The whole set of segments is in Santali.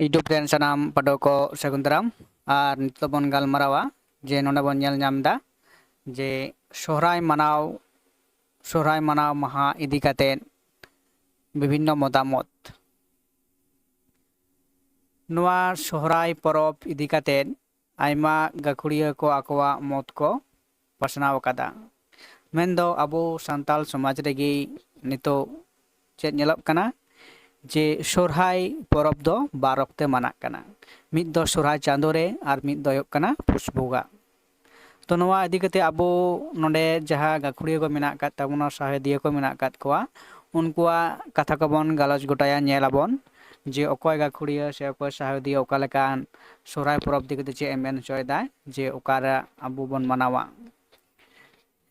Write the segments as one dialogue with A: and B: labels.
A: यूट्यूब ᱨᱮᱱ ᱥᱟᱱᱟᱢ ᱯᱟᱹᱴᱷᱩᱣᱟᱹ ᱠᱚ ᱥᱟᱹᱜᱩᱱ ᱫᱟᱨᱟᱢ ᱟᱨ ᱱᱤᱛᱚᱜ ᱵᱚᱱ ᱜᱟᱞᱢᱟᱨᱟᱣᱟ ᱡᱮ ᱱᱚᱰᱮ ᱵᱚᱱ ᱧᱮᱞ ᱧᱟᱢ ᱮᱫᱟ ᱡᱮ ᱥᱚᱦᱨᱟᱭ ᱢᱟᱱᱟᱣ ᱢᱟᱦᱟ ᱤᱫᱤ ᱠᱟᱛᱮᱫ ᱵᱤᱵᱷᱤᱱᱱᱚ ᱢᱚᱛᱟᱢᱚᱛ ᱱᱚᱣᱟ ᱥᱚᱦᱨᱟᱭ ᱯᱚᱨᱚᱵᱽ ᱤᱫᱤ ᱠᱟᱛᱮᱫ ᱟᱭᱢᱟ ᱜᱟᱹᱠᱷᱩᱲᱤᱭᱟᱹ ᱠᱚ ᱟᱠᱚᱣᱟᱜ ᱢᱚᱛ ᱠᱚ ᱯᱟᱥᱱᱟᱣ ᱟᱠᱟᱫᱟ। ᱢᱮᱱᱫᱚ ᱟᱵᱚ ᱥᱟᱱᱛᱟᱲ ᱥᱚᱢᱟᱡᱽ ᱨᱮᱜᱮ ᱱᱤᱛᱚᱜ ᱪᱮᱫ ᱧᱮᱞᱚᱜ ᱠᱟᱱᱟ जे सोरहाय परब दो बार अक्ते मनाक कना मिद दो सोरहाय चांदो रे आर मिद दो हुयुग कना पुष बोंगा तो नोवा इदि कते आबो नोंडे जहा गाखुड़िया को मेनाक कात ताबोना साहेदिया को मेनाक कात कोआ उनकुआ कथा को बन गालज गोटाया नेलाबोन जे अकय गाखुड़िया से अकय साहेदिया ओका लेकान सोरहाय परब दि कते चे मेन चोयदा जे ओकारा आबो बन मनावा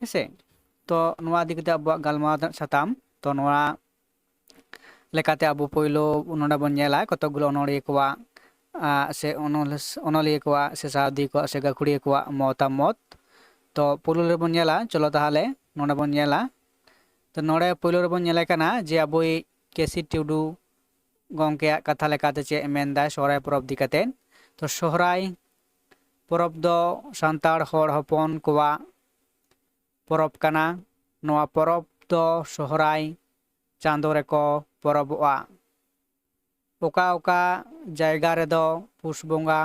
A: हेसे तो नोवा इदि कते आबो गालमा साताम तो नोवा लेकाते आबो पोइलो नोंडे बन नेला कतगुलो अनोलिया कोआ से अनोलिया कोआ से साहेदी कोआ से गाखुड़िया कोआ मतामत तो पुलु रे बन नेला चलो ताहले नोंडे बन नेला तो नोंडे पुलु रे बन नेला कना जे आबोई केसी टुडू गंकेया कथा लेकाते चे मेनदा सोहराय परब दि काते तो सोहराय परब दो सान्ताड़ होड़ हपन कोआ परब कना नोआ परब दो सोहराय चांदो रेको परबोआ ओका ओका जायगा रेदो पुष बोंगा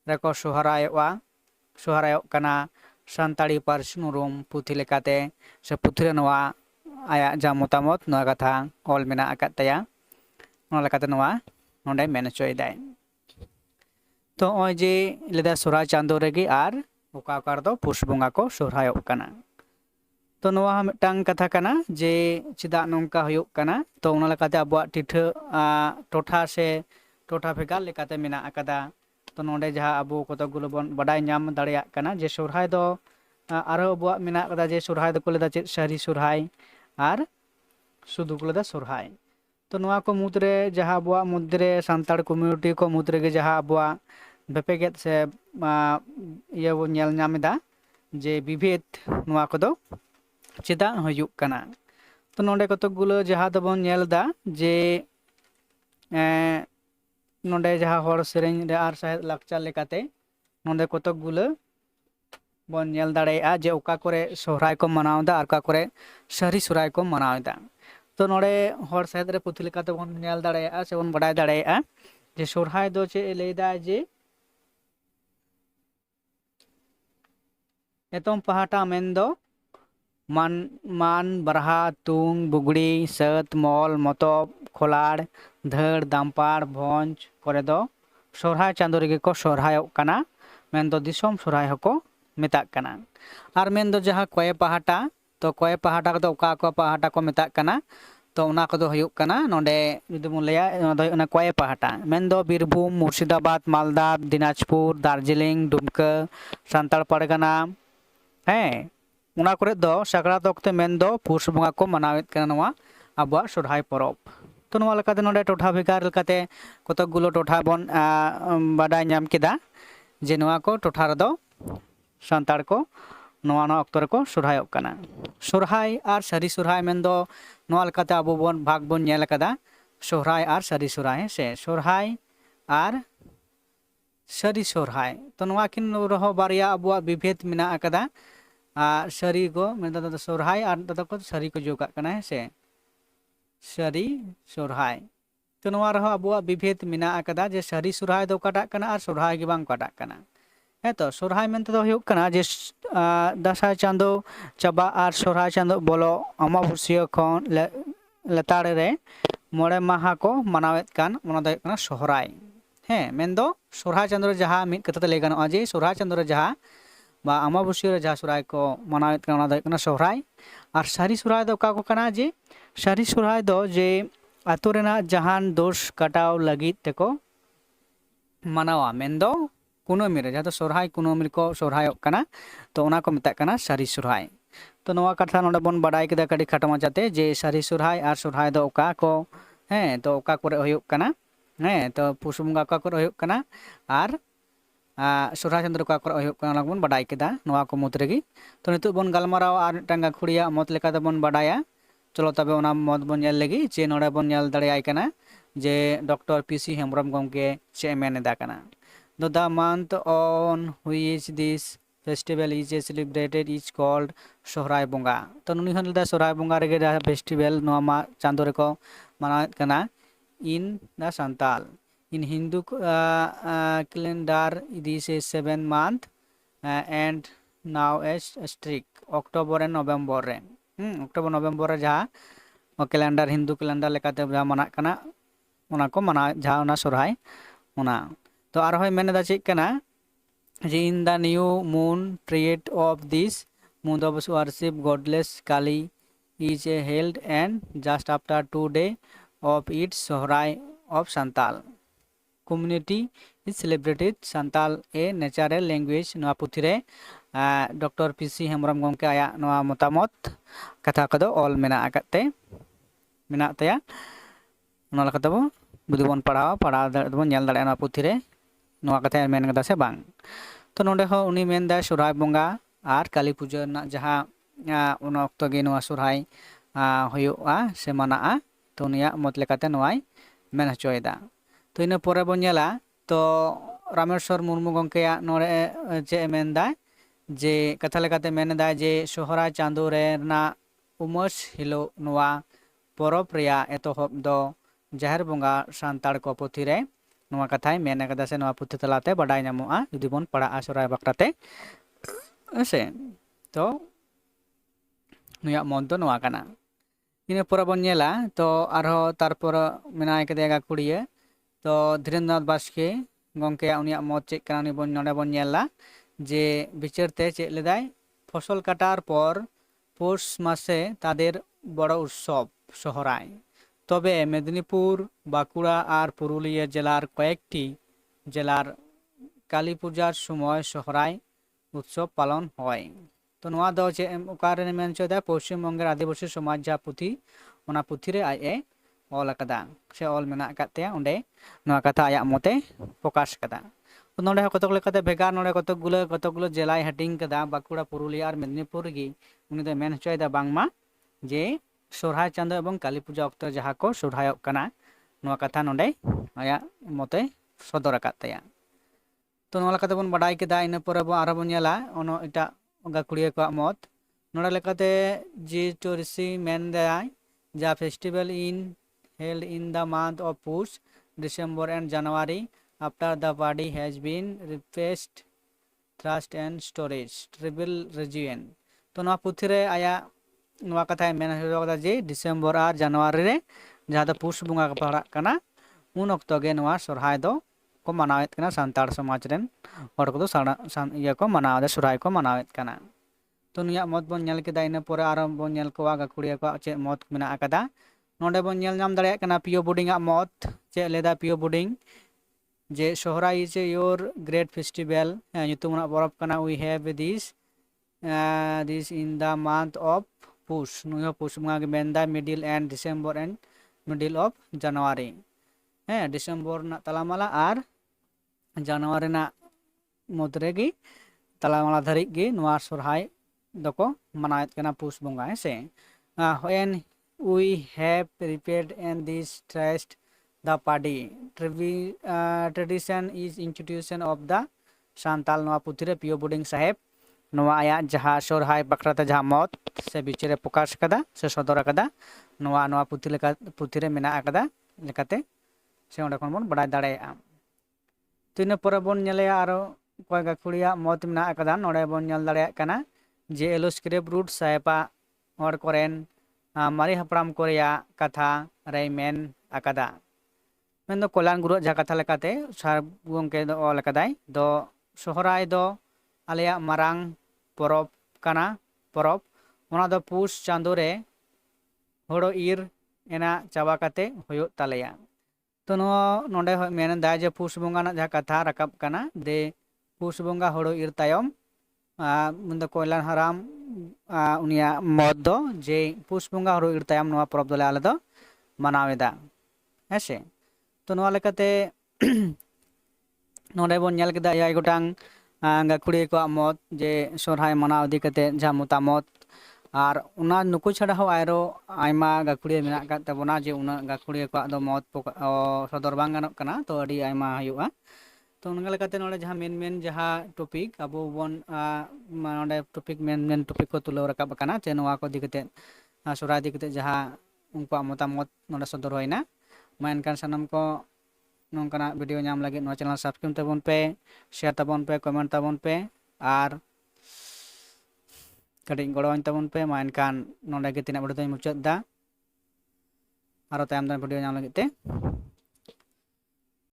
A: रेको सोहरायोग कना सान्ताड़ी पार्सी नुरुम पुथि लेकाते से पुथि रे नोआ आया जा मतामत नोआ कथा ऑल मेना आकात तया नोआ लेकाते नोआ नोंडे मेन चोयदाय तो ओय जे लेदा सोहराय चांदो रेगे आर ओका ओका रेदो पुष बोंगा को सोहरायोग कना तो नोआ मिटांग कथा कना जे चिदा नोंका हुयुग कना तो उना लेकाते आबुआ टिठा टोठा से टोठा भेगार लेकाते मेना आकादा तो नोंडे जहा आबो कतगुलो बन बडाय ᱧᱟᱢ दाड़ेयाग कना जे सोहराय दो आरो आबुआ मेना आकादा जे सोहराय दो को लेदा चे सारी सोहराय आर सुदु को लेदा सोहराय तो नोआ को मुद्रे जहा आबुआ मुद्रे सान्ताड़ कम्युनिटी को मुद्रे गे जहा आबुआ बेपेगेत से इया बो नेल ᱧᱟᱢ एदा जे विभेद नोआ कोदो चेदा हुयुग कना तो नोंडे कतगुलो जहा दबन नेलदा जे नोंडे जहा होड़ सेरेñ रे आर साहेद लाकचार लेकाते नोंडे कतगुलो बन नेल दाड़ेया जे ओका करे सोहराय को मनावदा आर का करे सारी सोहराय को मनावदा तो नोंडे होड़ साहेद रे पुथि लेकाते बन नेल दाड़ेया से बन बडाय दाड़ेया जे सोहराय दो चे लेदा जे एतम पहाटा मेनदो मान बरहा तुंग बुगड़ी सत मल मतब खोलाड़ धड़ दामपाड़ भंज करे दो सोहराय चांदो रेगे को सोहरायोग कना मेनदो दिसोम सोहराय हको मेताग कना आर मेनदो जहा कय पहाटा तो कय पहाटा को ओका को पहाटा को मेताग कना तो उना को हुयुग कना नोंडे जुदि बन लया ना कय पहाटा मेनदो बीरभूम मुर्शिदाबाद मालदा दिनाजपुर दार्जिलिंग दुमका सान्ताड़ पारगाना हैं उना करे दो साकरात अक्ते मेनदो पुष बोंगा को मनावेद कना नोआ आबुआ सोहराय परब तो नोआ लेकाते नोंडे टोठा भेगार लेकाते कतगुलो टोठा बन बाडाय ᱧᱟᱢ केदा जे नोआ को टोठा रेदो सान्ताड़ को नोआ अक्तो रेको सोहरायोग कना सोहराय आर सारी सोहराय मेनदो नोआ लेकाते आबो बन भाग बन नेल कादा सोहराय आर सारी सोहराय से सोहराय आर सारी सोहराय तो नोआ किन रहो बारिया आबुआ विभेद मेना आकादा सारी को मतलब सोहराय आर दादा को सारी को जोगा कना है से सारी सोहराय तो नोआ रहो आबुआ विभेद मेना आकादा जे सारी सोहराय दो काटा कना आर सोहराय गे बांग काटा कना है तो सोहराय मेनते दो हुयुग कना जे दासाय चांदो चाबा आर सोहराय चांदो बोलो अमाबस्या खन लेताड़ रे मोड़े माहा को मनावेद कान ओना दो कना सोहराय है मेनदो सोहराय चांदो जहा मिद कथाते लay गानोआ जे सोहराय चांदो जहा बा अमाबस्या जहा सोहराय को मनावेद काना दो कना सोहराय आर सारी सोहराय दो का को कना जे सारी सोहराय दो जे आतो रेना जहान दोष काटाव लगित तेको मनावा मेनदो कुनोमी रे जहा सोहराय कुनोमी को सोहरायोग कना तो उना को मेताग कना सारी सोहराय तो नोआ कथा नोंडे बन बाडाय केदा कडी खाटो माचाते जे सारी सोहराय आर सोहराय दो ओका को हैं तो ओका करे हुयुग कना हैं तो पुष बोंगा ओका करे हुयुग कना आर सोहराय चंद्र का बन बाडाय केदा नोआ को मुद रेगी तो नितु बन गालमाराव आर मिदटांग गाखुड़िया मत लेकाते बन बाडाया चलो तबे ओना मत बन नेल लेगी जे नोडे बन नेल दाड़ेयाय कना जे डॉक्टर पीसी हेम्ब्रम गंके चे मेन एदा कना the month on which this festival is celebrated is called Sohrai बोंगा तो नुनी हन लदा सोहराय बोंगा रेगे दा फेस्टिवल नोआ मा चांदो रेको मनाएत कना in the Santal in Hindu calendar this is 7 month and now is strict October and November re October November re jaha calendar Hindu calendar lekate jaha manak kana ona ko mana jaha ona sorhai ona to arhoy mene da chik kana je in the new moon period of this month of worship godless Kali is held and just after 2 days of its sohrai of Santal community is celebrated Santal a natural language noa puthire Dr. PC Hemram gomke aya noa motamot katha kado all mena akate mena taya ona lakata bo budi bon padhaw bon nyel dare noa puthire noa katha men kada se bang to nonde ho uni men da sohrai bonga ar Kali puja na jaha una okto ge noa sohrai hoyoga se manaa to unia mot lekate noai men hochoyeda तो इन पर बन नेला तो रामेश्वर मुर्मू गंके नोड़े चे मेनदा जे कथा लेकाते मेनदा जे सोहराय चांदो रेना उमस हिलो नोआ परब रेया एतोहब दो जाहेर बोंगा सान्ताड़ को पुथि रे नोआ कथाय मेन कदा से नोआ पुथि तलाते बाडाय नामोआ जुदि बन पढ़ा सोहराय बाक्राते से तो नुया मन तो नोआ काना इन पर बन नेला तो आरो तारपर मेनाय कदे गाकुड़िया तो धीरेन्द्रनाथ बास्के गंके उनिया मत चेक कानी बन नोडे बन नेला जे बिचारते चेक लेदाय फसल काटार पर पौष मासे तादेर बड़ उत्सव सोहराय तबे मेदिनीपुर बाकुड़ा और पुरुलिया जिलार कयेकटी जिलार काली पूजार समय सोहराय उत्सव पालन हय तो नोआ दो चे ओकारे मेन चोदा पश्चिम बंगेर आदिवासी समाज जा पुथि ओना पुथि रे आय ए ऑल कदा से ऑल मेना काते ओंडे नोआ कथा आया मते प्रकाश कदा नोडे कतक लेकाते भेगार नोडे कतकगुलो जिलाय हाटिंग कदा बाकुड़ा पुरुलिया और मेदिनीपुर गी उनी दो मेन होचोयदा बांगमा जे सोहराय चांदो एवं काली पूजा अक्तो जहा को सोहरायक कना नोआ कथा नोडे आया मते सदर कातया तो नोआ लेकाते बन बाडाय केदा इन पर आरो बन नेला ono eta गाकुड़िया को मत नोडे लेकाते जे टोरिसी मेन दाय जा festival in held in the month of Push, December and January after the body has been replaced, thrust and storage, tribal region. तो नवा पुथरे आया नवा कथा मेन होदा जे डिसेम्बर और जनवरी रे जहाँ पुष बुंगा का पड़ा कना उन अक्तो गे नवा सोहराय दो को मनावेत कना सान्ताड़ समाज रेन हर को इया को मनावे सोहराय को मनावेत कना तो निया मत बन नेल केदा इन परे आरो बन नेल कोवा गाकुड़िया को चे मत मेना आकादा नोडे बन नेल नाम दाड़े कना पियो बोर्डिंग आ मत चे लेदा पियो बोर्डिंग जे Sohrai is your great festival युतुमना बरफ कना we have this in the month of Poush नुयो पुष बुंगा गे मेनदा middle and December and middle of January December ना तलामाला और जनवरी ना मध्य गे तलामाला धरिक गे नवा सोहराय दको मनाएत कना पुष बुंगा से when we have prepared and this trust the party tradition is institution of the Santal नवा पुथि रे पियो बोर्डिंग साहेब नवा आया जहाँ सोहराय बाखराते जहाँ मत से बिचारे प्रकाश कदा से सदर कदा नवा पुथि रे मेना कदा लेकाते से ओंडे खन बन बाडाय दाड़ेया तो इन पर बन नेले आरो कय गाकुड़िया मत मेना कदा नोडे बन नेल दाड़ेया कना जे एलोस्क्रिप्ट रूट साहेबा हर करेन मारी हपड़ाम को कथा रे मेन आकादा मेन दो कल्याण गुरु जहाँ कथा लेकाते सार गंके दो ऑल कदाय दो सोहराय दो आलेया मारांग परब काना परब ओना दो पुष चांदो रे होड़ो इर एना चाबा काते होयो तालेया तो नोडे मेन दा जे पुष बंगा ना जहाँ कथा राकाब काना दे पुष बंगा होड़ो इर तायम मुंद कल्याण हाराम उनिया मत दो जे पुष बंगा होड़ो इर तायम नवा परब दोले आले दो मनावेदा हेसे तो नवा लेकाते नोडे बन नेल केदा 6 गोटांग गाकुड़िया को मत जे सोहराय मनाव इदी कते जहाँ मतामत ᱟᱨ ᱚᱱᱟ ᱱᱩᱠᱩ ᱪᱷᱟᱲᱟ ᱦᱚᱸ ᱟᱨᱚ ᱟᱭᱢᱟ ᱜᱟᱹᱠᱷᱩᱲᱤᱭᱟᱹ ᱢᱮᱱᱟᱜ ᱟᱠᱟᱫ ᱛᱟᱵᱚᱱᱟ ᱡᱮ ᱩᱱᱟᱹᱜ ᱜᱟᱹᱠᱷᱩᱲᱤᱭᱟᱹ ᱠᱚᱣᱟᱜ ᱫᱚ ᱢᱚᱛ ᱥᱚᱫᱚᱨ ᱵᱟᱝ ᱜᱟᱱᱚᱜ ᱠᱟᱱᱟ, ᱛᱚ ᱟᱹᱰᱤ ᱟᱭᱢᱟ ᱦᱩᱭᱩᱜᱼᱟ। ᱛᱚ ᱚᱱᱠᱟ ᱞᱮᱠᱟᱛᱮ ᱱᱚᱰᱮ ᱡᱟᱦᱟᱸ ᱢᱮᱱ ᱡᱟᱦᱟᱸ ᱴᱚᱯᱤᱠ ᱟᱵᱚ ᱵᱚᱱ ᱱᱚᱰᱮ ᱴᱚᱯᱤᱠ ᱢᱮᱱ ᱴᱚᱯᱤक ᱠᱚ ᱛᱩᱞᱟᱹᱣ ᱨᱟᱠᱟᱵ ᱟᱠᱟᱱᱟ ᱡᱮ ᱱᱚᱣᱟ ᱠᱚ ᱤᱫᱤ ᱠᱟᱛᱮᱫ ᱥᱚᱦᱨᱟᱭ ᱤᱫᱤ ᱠᱟᱛᱮᱫ ᱡᱟᱦᱟᱸ ᱩᱱᱠᱩᱣᱟᱜ ᱢᱚᱛᱟᱢᱚᱛ ᱱᱚᱰᱮ ᱥᱚᱫᱚᱨ ᱦᱩᱭᱱᱟ। ᱢᱟ ᱮᱱᱠᱷᱟᱱ ᱥᱟᱱᱟᱢ ᱠᱚ ᱱᱚᱝᱠᱟᱱᱟᱜ ᱵᱷᱤᱰᱤᱭᱳ ᱧᱟᱢ ᱞᱟᱹᱜᱤᱫ ᱱᱚᱣᱟ ᱪᱮᱱᱮᱞ ᱥᱟᱵᱥᱠᱨᱟᱭᱤᱵ ᱛᱟᱵᱚᱱ ᱯᱮ, ᱥᱮᱭᱟᱨ ᱛᱟᱵᱚᱱ ᱯᱮ, ᱠᱚᱢᱮᱱᱴ ᱛᱟᱵᱚᱱ ᱯᱮ ᱟᱨ ᱠᱟᱹᱴᱤᱡ ᱜᱚᱲᱚᱣᱟᱹᱧ ᱛᱟᱵᱚᱱ ᱯᱮ। ᱢᱟ ᱮᱱᱠᱷᱟᱱ ᱱᱚᱰᱮ ᱜᱮ ᱛᱤᱱᱟᱹᱜ ᱵᱷᱤᱰᱤᱭᱳ ᱫᱚᱧ ᱢᱩᱪᱟᱹᱫ ᱮᱫᱟ। ᱟᱨᱚ ᱛᱟᱭᱚᱢ ᱫᱟᱨᱟᱢ ᱵᱷᱤᱰᱤᱭᱳ ᱧᱟᱢ ᱞᱟᱹᱜᱤᱫ ᱛᱮ